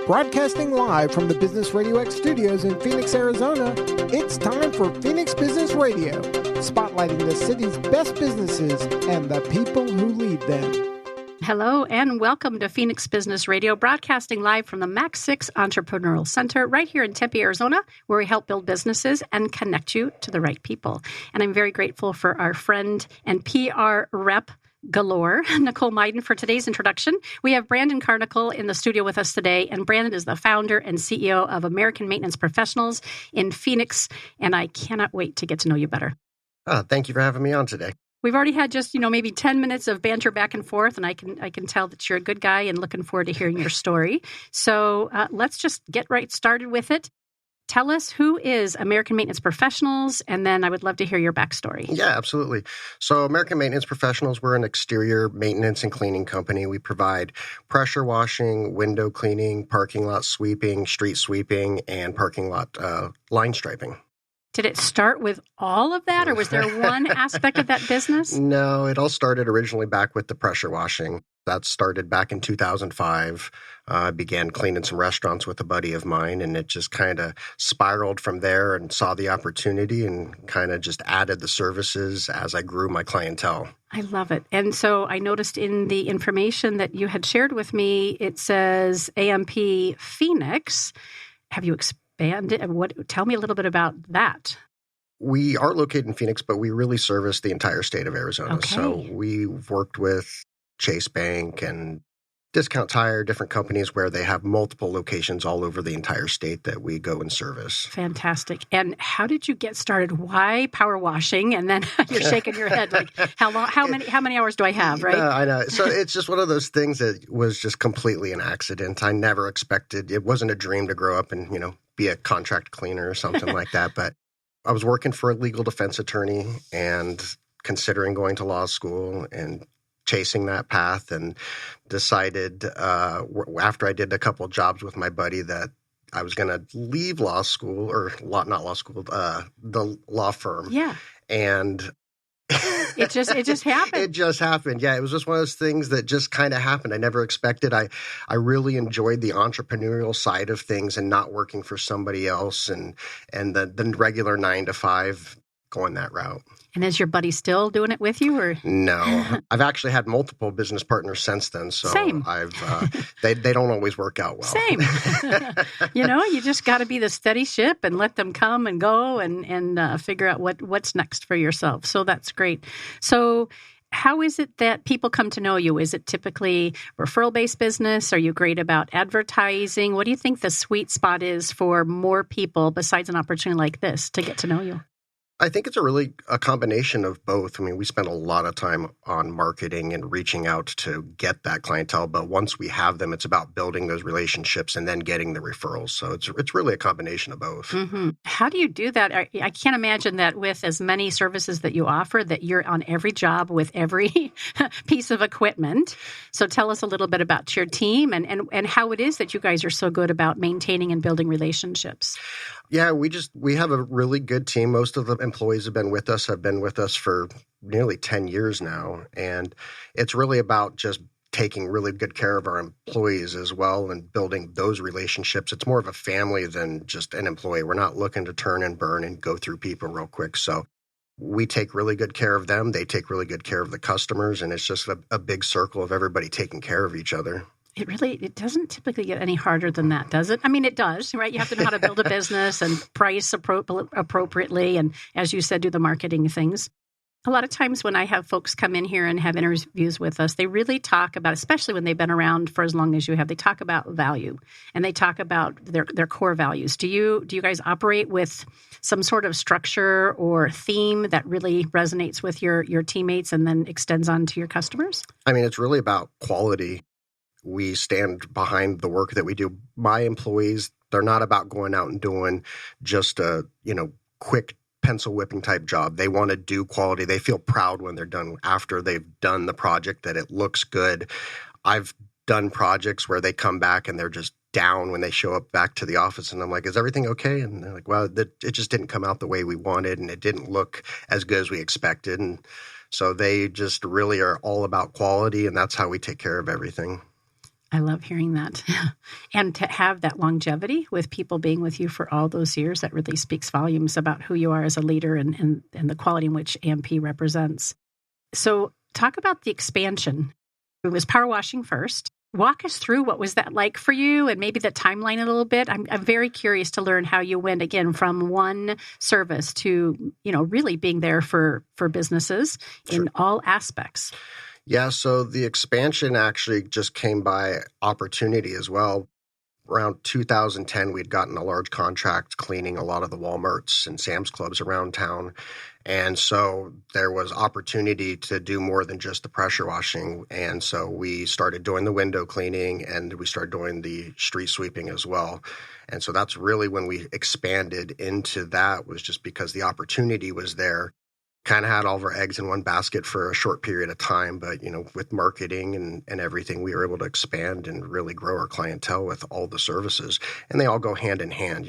Broadcasting live from the Business RadioX studios in Phoenix, Arizona, it's time for Phoenix Business Radio, spotlighting the city's best businesses and the people who lead them. Hello and welcome to Phoenix Business Radio, broadcasting live from the Max 6 Entrepreneurial Center right here in Tempe, Arizona, where we help build businesses and connect you to the right people. And I'm very grateful for our friend and PR rep galore, Nicole Meiden, for today's introduction. We have Brandon Carnicle in the studio with us today, and Brandon is the founder and CEO of American Maintenance Professionals in Phoenix, and I cannot wait to get to know you better. Thank you for having me on today. We've already had just, maybe 10 minutes of banter back and forth, and I can tell that you're a good guy and looking forward to hearing your story. So let's just get right started with it. Tell us, who is American Maintenance Professionals, and then I would love to hear your backstory. Yeah, absolutely. So American Maintenance Professionals, we're an exterior maintenance and cleaning company. We provide pressure washing, window cleaning, parking lot sweeping, street sweeping, and parking lot line striping. Did it start with all of that, or was there one aspect of that business? No, it all started originally back with the pressure washing. That started back in 2005. I began cleaning some restaurants with a buddy of mine, and it just kind of spiraled from there and saw the opportunity and kind of just added the services as I grew my clientele. I love it. And so I noticed in the information that you had shared with me, it says AMP Phoenix. Have you expanded? Tell me a little bit about that. We are located in Phoenix, but we really service the entire state of Arizona. Okay. So we've worked with Chase Bank and Discount Tire, different companies where they have multiple locations all over the entire state that we go and service. Fantastic. And how did you get started? Why power washing? And then you're shaking your head like, how many hours do I have, right? I know. So it's just one of those things that was just completely an accident. I never expected, it wasn't a dream to grow up and, be a contract cleaner or something like that. But I was working for a legal defense attorney and considering going to law school and chasing that path, and decided after I did a couple of jobs with my buddy that I was going to leave law school, the law firm. Yeah. And it just happened. It just happened. Yeah, it was just one of those things that just kind of happened. I never expected. I really enjoyed the entrepreneurial side of things and not working for somebody else and the regular 9 to 5 going that route. And is your buddy still doing it with you, or? No, I've actually had multiple business partners since then. So Same. They don't always work out well. Same. You just got to be the steady ship and let them come and go and figure out what's next for yourself. So that's great. So how is it that people come to know you? Is it typically referral-based business? Are you great about advertising? What do you think the sweet spot is for more people besides an opportunity like this to get to know you? I think it's a combination of both. I mean, we spend a lot of time on marketing and reaching out to get that clientele, but once we have them, it's about building those relationships and then getting the referrals. So it's really a combination of both. Mm-hmm. How do you do that? I can't imagine that with as many services that you offer, that you're on every job with every piece of equipment. So tell us a little bit about your team and how it is that you guys are so good about maintaining and building relationships. Yeah, we have a really good team. Most of the employees have been with us for nearly 10 years now. And it's really about just taking really good care of our employees as well and building those relationships. It's more of a family than just an employee. We're not looking to turn and burn and go through people real quick. So we take really good care of them. They take really good care of the customers. And it's just a big circle of everybody taking care of each other. It doesn't typically get any harder than that, does it? I mean, it does, right? You have to know how to build a business and price appropriately. And as you said, do the marketing things. A lot of times when I have folks come in here and have interviews with us, they really talk about, especially when they've been around for as long as you have, they talk about value and they talk about their core values. Do you guys operate with some sort of structure or theme that really resonates with your teammates and then extends on to your customers? I mean, it's really about quality. We stand behind the work that we do. My employees, they're not about going out and doing just a, quick pencil whipping type job. They want to do quality. They feel proud when they're done after they've done the project that it looks good. I've done projects where they come back and they're just down when they show up back to the office. And I'm like, is everything okay? And they're like, well, it just didn't come out the way we wanted and it didn't look as good as we expected. And so they just really are all about quality, and that's how we take care of everything. I love hearing that. And to have that longevity with people being with you for all those years, that really speaks volumes about who you are as a leader and the quality in which AMP represents. So talk about the expansion. It was power washing first. Walk us through what was that like for you and maybe the timeline a little bit. I'm very curious to learn how you went again from one service to, really being there for businesses in all aspects. Yeah, so the expansion actually just came by opportunity as well. Around 2010, we'd gotten a large contract cleaning a lot of the Walmarts and Sam's Clubs around town. And so there was opportunity to do more than just the pressure washing. And so we started doing the window cleaning and we started doing the street sweeping as well. And so that's really when we expanded into that, was just because the opportunity was there. Kind of had all of our eggs in one basket for a short period of time. But, with marketing and everything, we were able to expand and really grow our clientele with all the services. And they all go hand in hand.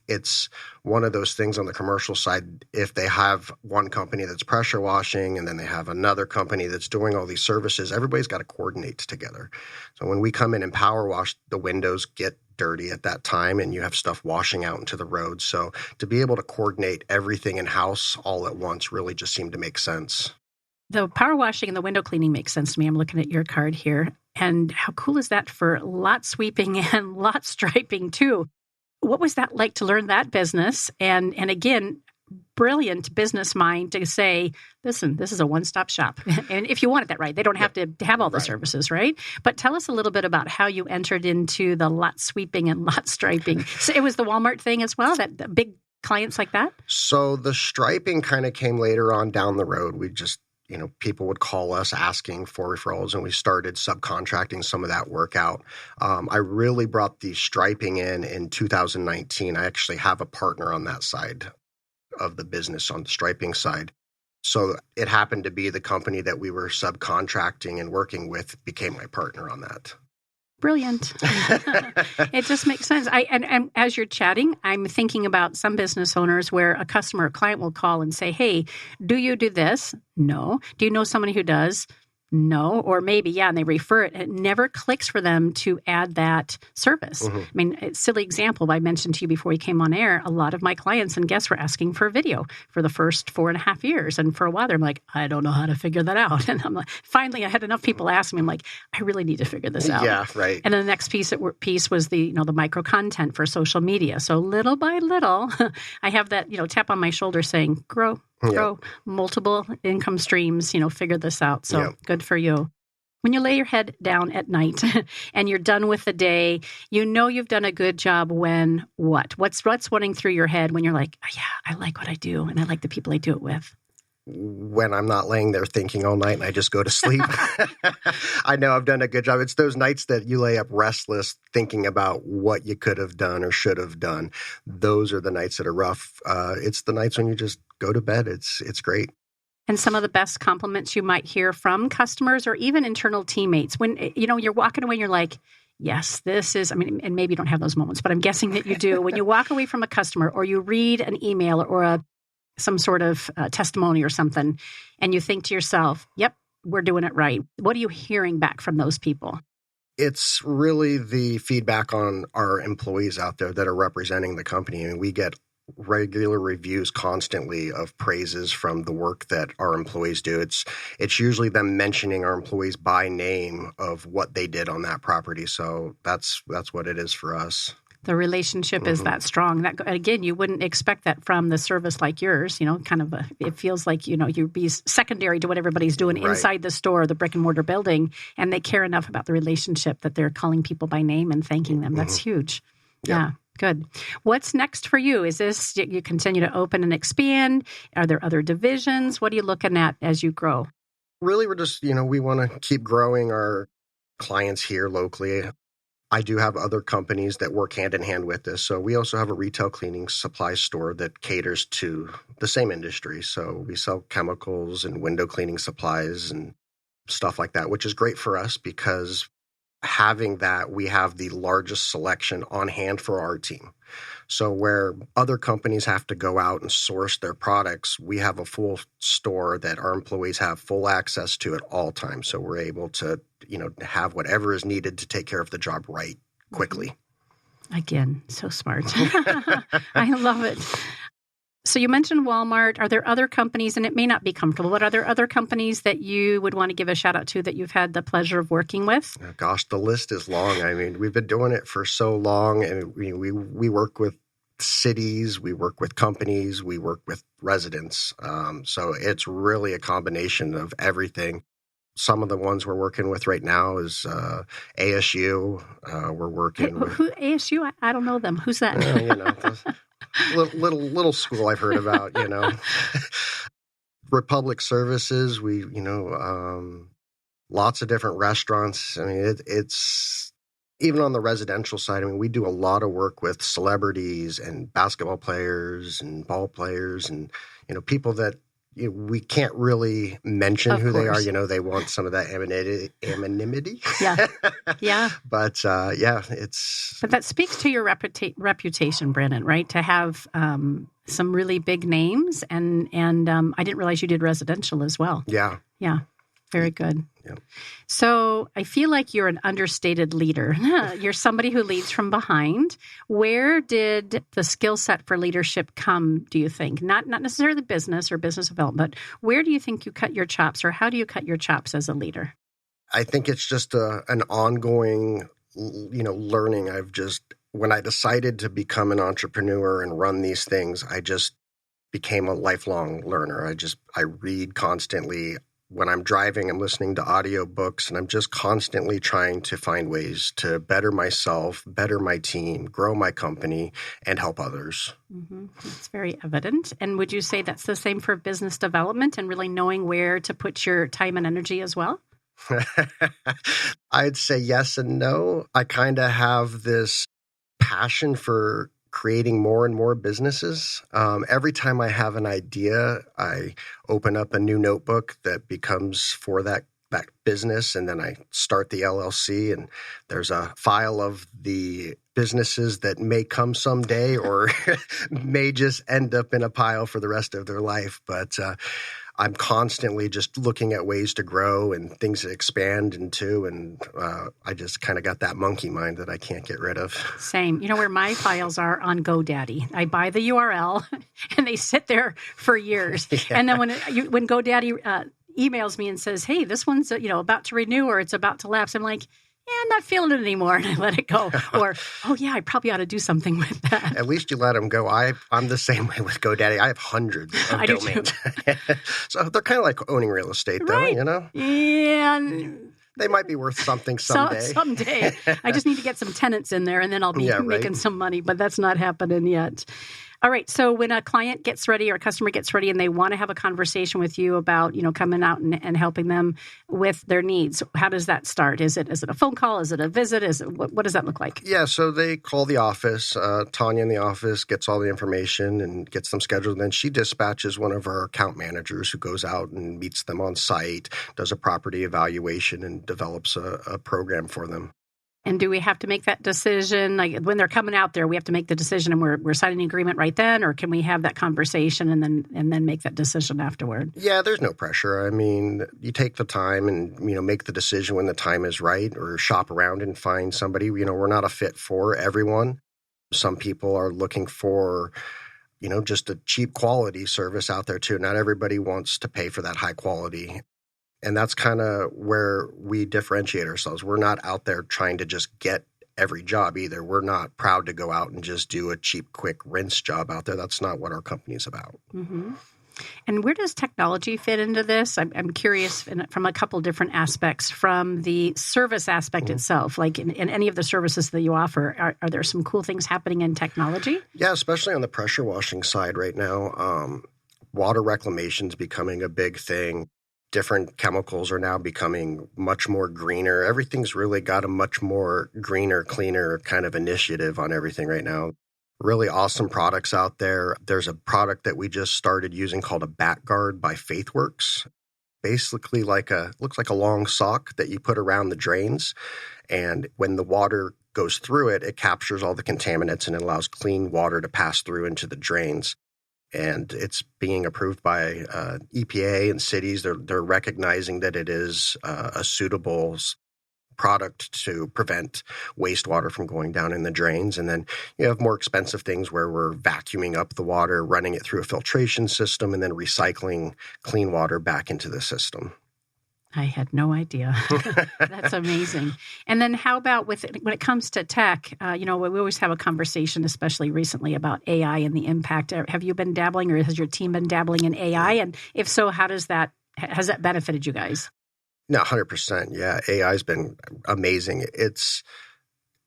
It's one of those things on the commercial side. If they have one company that's pressure washing and then they have another company that's doing all these services, everybody's got to coordinate together. So when we come in and power wash, the windows get dirty at that time and you have stuff washing out into the road. So to be able to coordinate everything in-house all at once really just seemed to make sense. The power washing and the window cleaning makes sense to me. I'm looking at your card here. And how cool is that for lot sweeping and lot striping too? What was that like to learn that business? And again, brilliant business mind to say, listen, this is a one-stop shop. And if you want it that right, they don't have to have all the services, right? But tell us a little bit about how you entered into the lot sweeping and lot striping. So it was the Walmart thing as well, that the big clients like that? So the striping kind of came later on down the road. We just, people would call us asking for referrals, and we started subcontracting some of that work out. I really brought the striping in 2019. I actually have a partner on that side of the business, on the striping side. So it happened to be the company that we were subcontracting and working with became my partner on that. Brilliant. It just makes sense. And as you're chatting, I'm thinking about some business owners where a customer or client will call and say, hey, do you do this? No. Do you know somebody who does? No. Or maybe, yeah, and they refer it. It never clicks for them to add that service. Mm-hmm. I mean, a silly example I mentioned to you before we came on air, a lot of my clients and guests were asking for video for the first 4.5 years. And for a while, they're like, I don't know how to figure that out. And I'm like, finally, I had enough people ask me, I'm like, I really need to figure this out. Yeah, right. And then the next piece was the, the micro content for social media. So little by little, I have that, tap on my shoulder saying, grow, multiple income streams, figure this out. So good for you. When you lay your head down at night and you're done with the day, you've done a good job when what? What's running through your head when you're like, oh, yeah, I like what I do and I like the people I do it with? When I'm not laying there thinking all night and I just go to sleep. I know I've done a good job. It's those nights that you lay up restless thinking about what you could have done or should have done. Those are the nights that are rough. It's the nights when you just go to bed. It's great. And some of the best compliments you might hear from customers or even internal teammates when, you're walking away and you're like, yes, this is, and maybe you don't have those moments, but I'm guessing that you do. When you walk away from a customer or you read an email or some sort of testimony or something, and you think to yourself, yep, we're doing it right. What are you hearing back from those people? It's really the feedback on our employees out there that are representing the company. We get regular reviews constantly of praises from the work that our employees do. It's usually them mentioning our employees by name of what they did on that property. So that's what it is for us. The relationship is that strong. That again, you wouldn't expect that from the service like yours. It feels like you'd be secondary to what everybody's doing inside the store, the brick and mortar building, and they care enough about the relationship that they're calling people by name and thanking them. That's huge. Yeah. Good. What's next for you? Is this you continue to open and expand? Are there other divisions? What are you looking at as you grow? Really, we're just we want to keep growing our clients here locally. I do have other companies that work hand in hand with this. So we also have a retail cleaning supply store that caters to the same industry. So we sell chemicals and window cleaning supplies and stuff like that, which is great for us because having that, we have the largest selection on hand for our team. So where other companies have to go out and source their products, we have a full store that our employees have full access to at all times. So we're able to, have whatever is needed to take care of the job right quickly. Again, so smart. I love it. So you mentioned Walmart. Are there other companies, and it may not be comfortable, but are there other companies that you would want to give a shout out to that you've had the pleasure of working with? Oh, gosh, the list is long. I mean, we've been doing it for so long, and we work with cities, we work with companies, we work with residents. So it's really a combination of everything. Some of the ones we're working with right now is ASU. We're working with ASU. I don't know them. Who's that? Little school I've heard about, Republic Services, lots of different restaurants. I mean, it's even on the residential side. I mean, we do a lot of work with celebrities and basketball players and ball players and, people that we can't really mention of who course. They are. They want some of that anonymity. Yeah. Yeah. But it's. But that speaks to your reputation, Brandon, right? To have some really big names, and I didn't realize you did residential as well. Yeah. Yeah. Very good. Yeah. So I feel like you're an understated leader. You're somebody who leads from behind. Where did the skill set for leadership come, do you think? Not necessarily business or business development, but where do you think you cut your chops, or how do you cut your chops as a leader? I think it's just an ongoing, learning. When I decided to become an entrepreneur and run these things, I just became a lifelong learner. I read constantly. When I'm driving, I'm listening to audiobooks, and I'm just constantly trying to find ways to better myself, better my team, grow my company, and help others. Mm-hmm. That's very evident. And would you say that's the same for business development and really knowing where to put your time and energy as well? I'd say yes and no. I kind of have this passion for creating more and more businesses. Every time I have an idea, I open up a new notebook that becomes for that business, and then I start the LLC, and there's a file of the businesses that may come someday or may just end up in a pile for the rest of their life. But I'm constantly just looking at ways to grow and things to expand into, and I just kind of got that monkey mind that I can't get rid of. Same. Where my files are on GoDaddy. I buy the URL, and they sit there for years. Yeah. And then when GoDaddy emails me and says, "Hey, this one's about to renew or it's about to lapse," I'm like, I'm not feeling it anymore, and I let it go. Or, oh yeah, I probably ought to do something with that. At least you let them go. I'm the same way with GoDaddy. I have hundreds of domains. So they're kind of like owning real estate, though, right. Yeah. They might be worth something someday. Someday. I just need to get some tenants in there, and then I'll be making some money, but that's not happening yet. All right. So when a client gets ready or a customer gets ready and they want to have a conversation with you about, coming out and helping them with their needs, how does that start? Is it a phone call? Is it a visit? What does that look like? Yeah. So they call the office. Tanya in the office gets all the information and gets them scheduled. And then she dispatches one of our account managers who goes out and meets them on site, does a property evaluation, and develops a program for them. And do we have to make that decision? Like when they're coming out there, we have to make the decision and we're signing an agreement right then? Or can we have that conversation and then make that decision afterward? Yeah, there's no pressure. I mean, you take the time and, make the decision when the time is right, or shop around and find somebody. We're not a fit for everyone. Some people are looking for, just a cheap quality service out there too. Not everybody wants to pay for that high quality. And that's kind of where we differentiate ourselves. We're not out there trying to just get every job either. We're not proud to go out and just do a cheap, quick rinse job out there. That's not what our company's about. Mm-hmm. And where does technology fit into this? I'm curious from a couple different aspects. From the service aspect itself, like in any of the services that you offer, are there some cool things happening in technology? Yeah, especially on the pressure washing side right now. Water reclamation is becoming a big thing. Different chemicals are now becoming much more greener. Everything's really got a much more greener, cleaner kind of initiative on everything right now. Really awesome products out there. There's a product that we just started using called a Bat Guard by FaithWorks. Basically looks like a long sock that you put around the drains. And when the water goes through it, it captures all the contaminants and it allows clean water to pass through into the drains. And it's being approved by EPA and cities. They're recognizing that it is a suitable product to prevent wastewater from going down in the drains. And then you have more expensive things where we're vacuuming up the water, running it through a filtration system, and then recycling clean water back into the system. I had no idea. That's amazing. And then how about when it comes to tech, we always have a conversation, especially recently, about AI and the impact. Have you been dabbling, or has your team been dabbling in AI? And if so, has that benefited you guys? No, 100%. Yeah, AI has been amazing. It's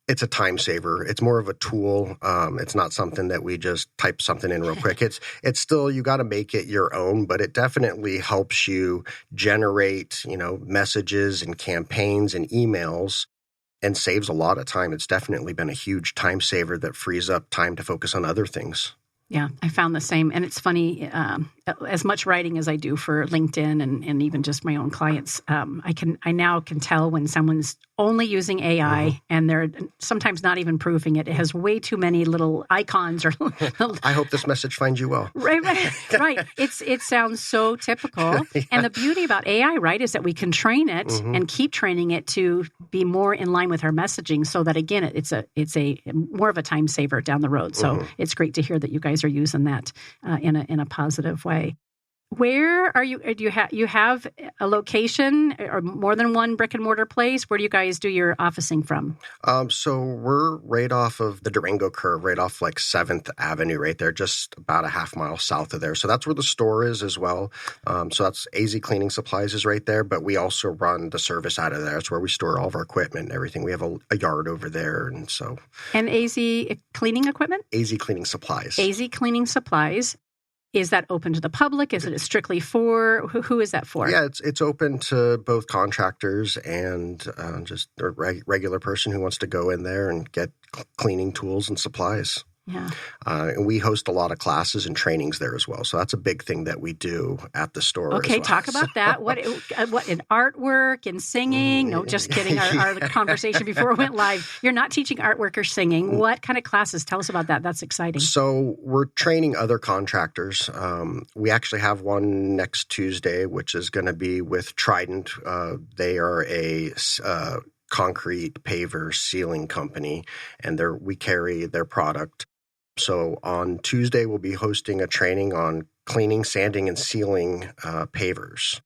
a time saver. It's more of a tool. It's not something that we just type something in real quick. It's still, you got to make it your own, but it definitely helps you generate, messages and campaigns and emails and saves a lot of time. It's definitely been a huge time saver that frees up time to focus on other things. Yeah, I found the same. And it's funny, as much writing as I do for LinkedIn and even just my own clients, I now can tell when someone's only using AI and they're sometimes not even proofing it. It has way too many little icons or I hope this message finds you well. Right. It sounds so typical. Yeah. And the beauty about AI, right, is that we can train it and keep training it to be more in line with our messaging so that, again, it's a more of a time saver down the road. So it's great to hear that you guys are using that in a positive way. Where are you? Do you have a location or more than one brick and mortar place? Where do you guys do your officing from? So we're right off of the Durango curve, right off like 7th Avenue, right there, just about a half mile south of there. So that's where the store is as well. So that's AZ Cleaning Supplies is right there, but we also run the service out of there. That's where we store all of our equipment and everything. We have a yard over there, and so. And AZ Cleaning Equipment? AZ Cleaning Supplies. AZ Cleaning Supplies. Is that open to the public? Is it strictly for, who is that for? Yeah, it's open to both contractors and just a regular person who wants to go in there and get cleaning tools and supplies. Yeah. And we host a lot of classes and trainings there as well. So that's a big thing that we do at the store. Okay, as well. Talk about that. What in artwork and singing? No, just kidding. Our conversation before we went live. You're not teaching artwork or singing. What kind of classes? Tell us about that. That's exciting. So we're training other contractors. We actually have one next Tuesday, which is going to be with Trident. They are a concrete paver sealing company, and we carry their product. So on Tuesday, we'll be hosting a training on cleaning, sanding, and sealing pavers.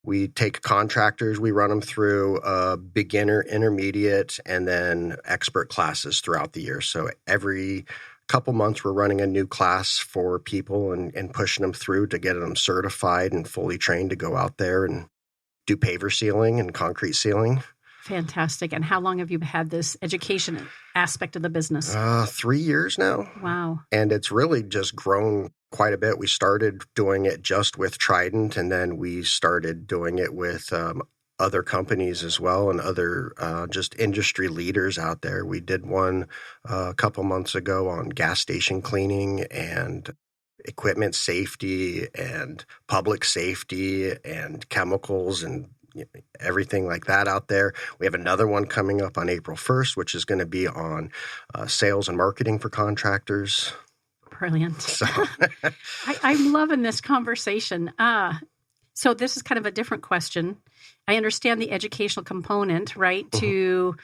We take contractors, we run them through beginner, intermediate, and then expert classes throughout the year. So every couple months, we're running a new class for people and pushing them through to get them certified and fully trained to go out there and do paver sealing and concrete sealing. Fantastic. And how long have you had this education aspect of the business? 3 years now. Wow. And it's really just grown quite a bit. We started doing it just with Trident, and then we started doing it with other companies as well and other just industry leaders out there. We did one a couple months ago on gas station cleaning and equipment safety and public safety and chemicals and everything like that out there. We have another one coming up on April 1st, which is going to be on sales and marketing for contractors. Brilliant. So. I'm loving this conversation. So this is kind of a different question. I understand the educational component, right, to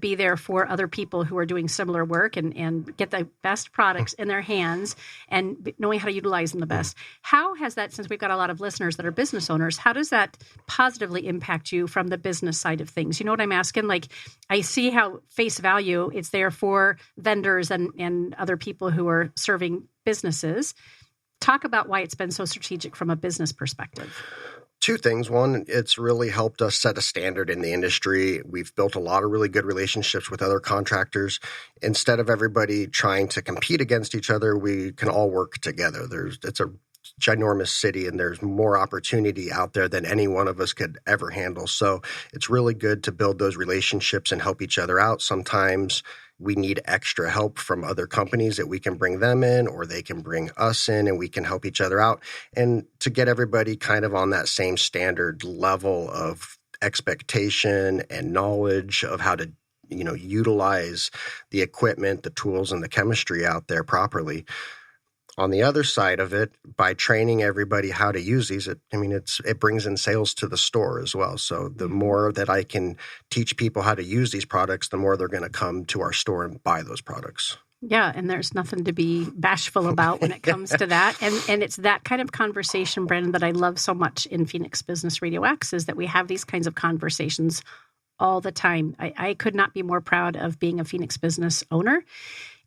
be there for other people who are doing similar work and get the best products in their hands and knowing how to utilize them the best. How has that, since we've got a lot of listeners that are business owners, how does that positively impact you from the business side of things? You know what I'm asking? Like, I see how face value, it's there for vendors and other people who are serving businesses. Talk about why it's been so strategic from a business perspective. Two things. One, it's really helped us set a standard in the industry. We've built a lot of really good relationships with other contractors. Instead of everybody trying to compete against each other, we can all work together. It's a ginormous city, and there's more opportunity out there than any one of us could ever handle. So it's really good to build those relationships and help each other out. Sometimes we need extra help from other companies that we can bring them in, or they can bring us in, and we can help each other out. And to get everybody kind of on that same standard level of expectation and knowledge of how to utilize the equipment, the tools, and the chemistry out there properly. On the other side of it, by training everybody how to use these, it brings in sales to the store as well. So the more that I can teach people how to use these products, the more they're going to come to our store and buy those products. Yeah, and there's nothing to be bashful about when it comes to that. And it's that kind of conversation, Brandon, that I love so much in Phoenix Business RadioX, is that we have these kinds of conversations all the time. I could not be more proud of being a Phoenix business owner.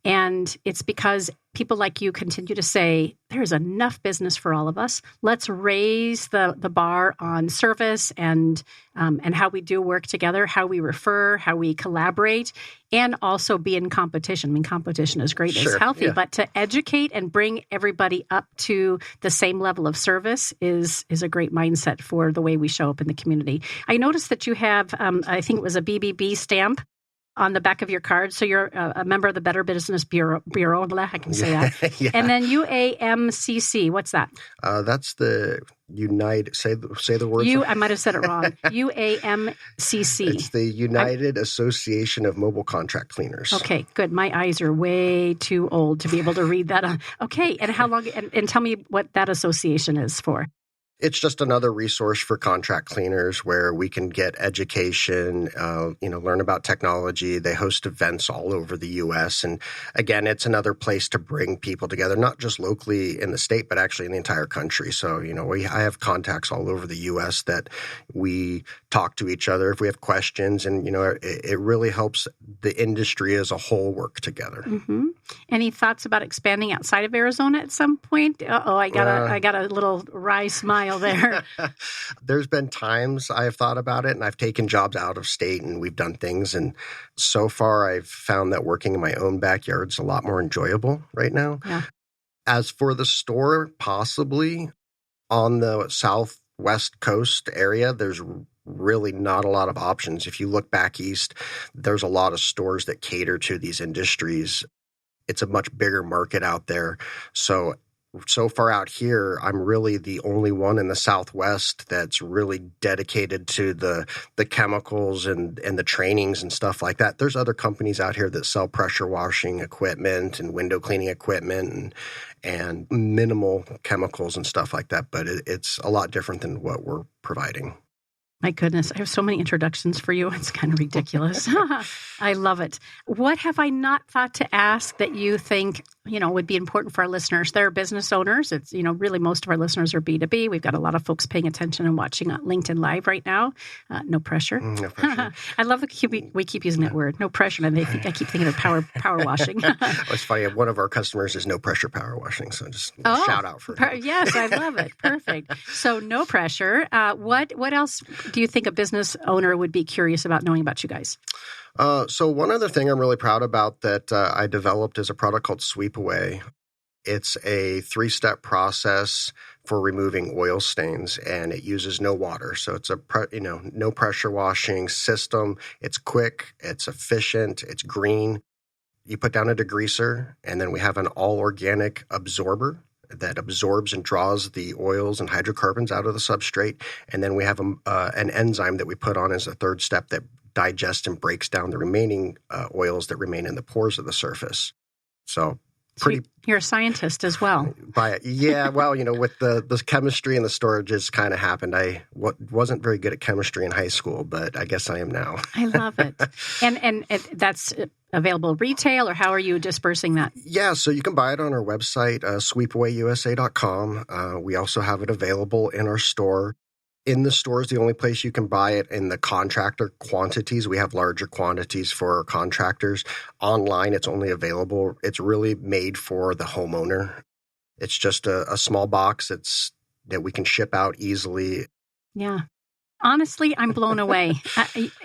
And it's because people like you continue to say, there's enough business for all of us. Let's raise the bar on service and how we do work together, how we refer, how we collaborate, and also be in competition. I mean, competition is great, it's healthy, but to educate and bring everybody up to the same level of service is a great mindset for the way we show up in the community. I noticed that you have, I think it was a BBB stamp on the back of your card. So you're a member of the Better Business Bureau, I can say that. Yeah. And then UAMCC, what's that? That's the United, say the word. I might have said it wrong. UAMCC. It's the United Association of Mobile Contract Cleaners. Okay, good. My eyes are way too old to be able to read that. Okay, and how long, and tell me what that association is for. It's just another resource for contract cleaners where we can get education, learn about technology. They host events all over the U.S. And again, it's another place to bring people together, not just locally in the state, but actually in the entire country. So, I have contacts all over the U.S. that we talk to each other if we have questions. And, it really helps the industry as a whole work together. Mm-hmm. Any thoughts about expanding outside of Arizona at some point? I got a little wry smile there. There's been times I've thought about it, and I've taken jobs out of state, and we've done things. And so far, I've found that working in my own backyard is a lot more enjoyable right now. Yeah. As for the store, possibly on the southwest coast area, there's really not a lot of options. If you look back east, there's a lot of stores that cater to these industries. It's a much bigger market out there. So far out here, I'm really the only one in the Southwest that's really dedicated to the chemicals and the trainings and stuff like that. There's other companies out here that sell pressure washing equipment and window cleaning equipment and minimal chemicals and stuff like that. But it's a lot different than what we're providing. My goodness, I have so many introductions for you. It's kind of ridiculous. I love it. What have I not thought to ask that you think, would be important for our listeners? They're business owners. It's, really most of our listeners are B2B. We've got a lot of folks paying attention and watching LinkedIn Live right now. No pressure. No pressure. I love we keep using that word, no pressure. And I keep thinking of power washing. It's funny. One of our customers is No Pressure Power Washing. So just shout out for him. Yes, I love it. Perfect. So no pressure. What else do you think a business owner would be curious about knowing about you guys? So one other thing I'm really proud about that I developed is a product called Sweep Away. It's a 3-step process for removing oil stains, and it uses no water. So it's a no pressure washing system. It's quick, it's efficient, it's green. You put down a degreaser, and then we have an all-organic absorber that absorbs and draws the oils and hydrocarbons out of the substrate. And then we have an enzyme that we put on as a third step that digests and breaks down the remaining oils that remain in the pores of the surface. So you're a scientist as well. With the chemistry and the storages kind of happened. I wasn't very good at chemistry in high school, but I guess I am now. I love it. And that's available retail, or how are you dispersing that? Yeah, so you can buy it on our website, sweepawayyusa.com. We also have it available in our store. In the store is the only place you can buy it in the contractor quantities. We have larger quantities for our contractors. Online, it's only available. It's really made for the homeowner. It's just a small box that we can ship out easily. Yeah. Honestly, I'm blown away.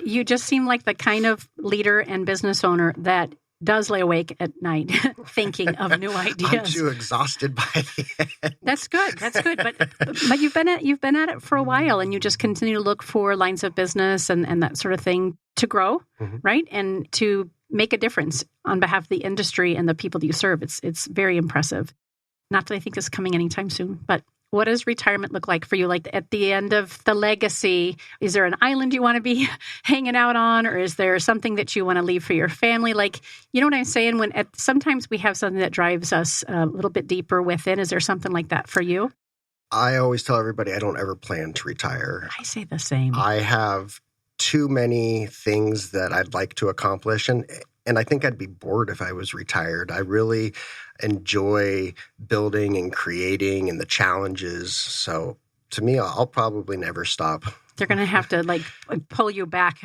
You just seem like the kind of leader and business owner that does lay awake at night thinking of new ideas. I'm too exhausted by the end. That's good. But you've been at it for a while, and you just continue to look for lines of business and that sort of thing to grow, right? And to make a difference on behalf of the industry and the people that you serve. It's very impressive. Not that I think it's coming anytime soon, but What does retirement look like for you? Like at the end of the legacy, is there an island you want to be hanging out on, or is there something that you want to leave for your family? Like, you know what I'm saying? Sometimes we have something that drives us a little bit deeper within. Is there something like that for you? I always tell everybody I don't ever plan to retire. I say the same. I have too many things that I'd like to accomplish, and I think I'd be bored if I was retired. I really enjoy building and creating and the challenges. So to me, I'll probably never stop. They're going to have to pull you back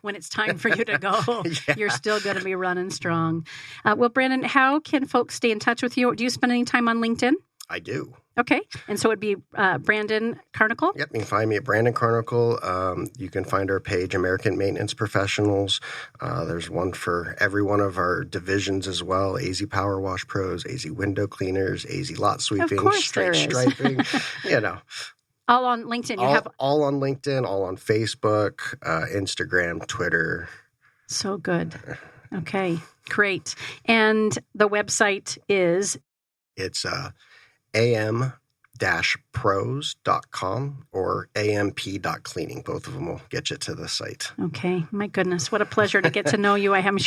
when it's time for you to go. Yeah. You're still going to be running strong. Well, Brandon, how can folks stay in touch with you? Do you spend any time on LinkedIn? I do. Okay. And so it'd be Brandon Carnicle? Yep. You can find me at Brandon Carnicle. You can find our page, American Maintenance Professionals. There's one for every one of our divisions as well. AZ Power Wash Pros, AZ Window Cleaners, AZ Lot Sweeping, Straight Striping, All on LinkedIn. All on LinkedIn, all on Facebook, Instagram, Twitter. So good. Okay. Great. And the website is? It's am-pros.com or amp.cleaning. Both of them will get you to the site. Okay. My goodness. What a pleasure to get to know you. I'm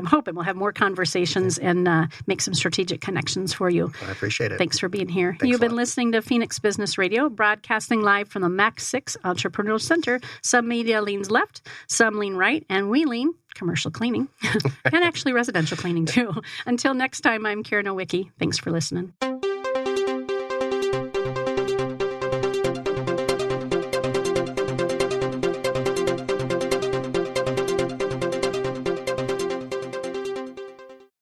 hoping we'll have more conversations and make some strategic connections for you. I appreciate it. Thanks for being here. Thanks You've been listening to Phoenix Business Radio, broadcasting live from the Max 6 Entrepreneurial Center. Some media leans left, some lean right, and we lean commercial cleaning and actually residential cleaning too. Until next time, I'm Karen Nowicki. Thanks for listening.